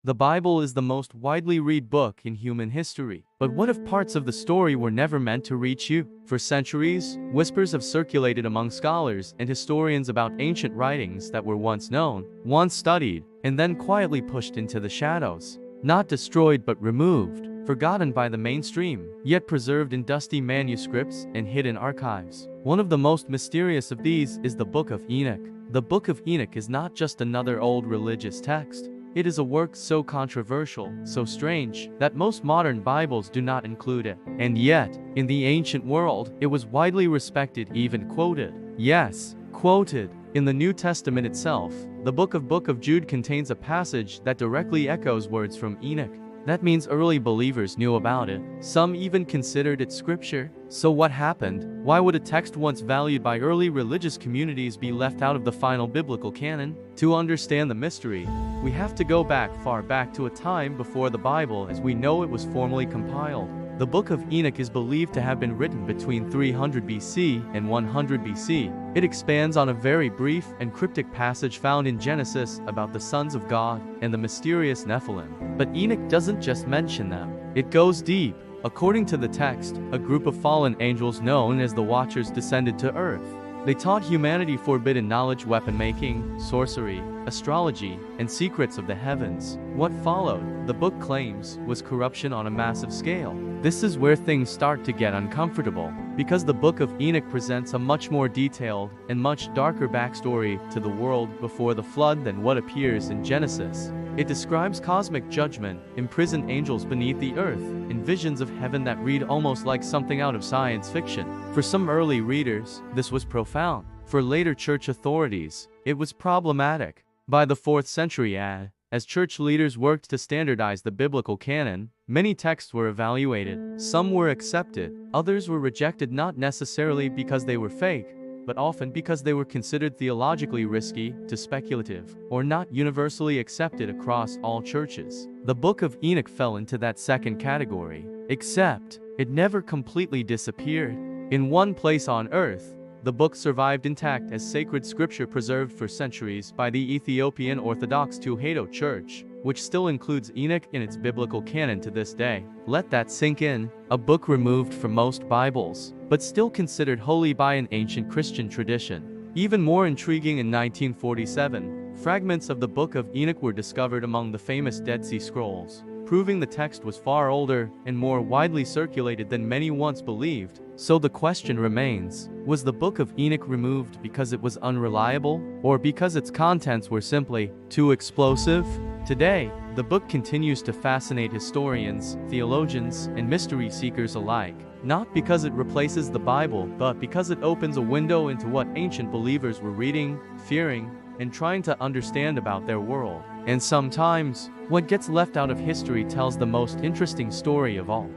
The Bible is the most widely read book in human history. But what if parts of the story were never meant to reach you? For centuries, whispers have circulated among scholars and historians about ancient writings that were once known, once studied, and then quietly pushed into the shadows. Not destroyed but removed, forgotten by the mainstream, yet preserved in dusty manuscripts and hidden archives. One of the most mysterious of these is the Book of Enoch. The Book of Enoch is not just another old religious text. It is a work so controversial, so strange, that most modern Bibles do not include it. And yet, in the ancient world, it was widely respected, even quoted. Yes, quoted. In the New Testament itself, the Book of Jude contains a passage that directly echoes words from Enoch. That means early believers knew about it. Some even considered it scripture. So what happened? Why would a text once valued by early religious communities be left out of the final biblical canon? To understand the mystery, we have to go far back to a time before the Bible as we know it was formally compiled. The Book of Enoch is believed to have been written between 300 BC and 100 BC. It expands on a very brief and cryptic passage found in Genesis about the sons of God and the mysterious Nephilim. But Enoch doesn't just mention them. It goes deep. According to the text, a group of fallen angels known as the Watchers descended to earth. They taught humanity forbidden knowledge, weapon making, sorcery, astrology, and secrets of the heavens. What followed, the book claims, was corruption on a massive scale. This is where things start to get uncomfortable, because the Book of Enoch presents a much more detailed and much darker backstory to the world before the flood than what appears in Genesis. It describes cosmic judgment, imprisoned angels beneath the earth, and visions of heaven that read almost like something out of science fiction. For some early readers, this was profound. For later church authorities, it was problematic. By the 4th century AD, as church leaders worked to standardize the biblical canon, many texts were evaluated. Some were accepted, others were rejected, not necessarily because they were fake, but often because they were considered theologically risky, too speculative, or not universally accepted across all churches. The Book of Enoch fell into that second category, except it never completely disappeared. In one place on earth, the book survived intact as sacred scripture preserved for centuries by the Ethiopian Orthodox Tewahedo Church, which still includes Enoch in its biblical canon to this day. Let that sink in. A book removed from most Bibles, but still considered holy by an ancient Christian tradition. Even more intriguing, in 1947, fragments of the Book of Enoch were discovered among the famous Dead Sea Scrolls, proving the text was far older and more widely circulated than many once believed. So the question remains, was the Book of Enoch removed because it was unreliable, or because its contents were simply too explosive? Today, the book continues to fascinate historians, theologians, and mystery seekers alike, not because it replaces the Bible, but because it opens a window into what ancient believers were reading, fearing, and trying to understand about their world. And sometimes, what gets left out of history tells the most interesting story of all.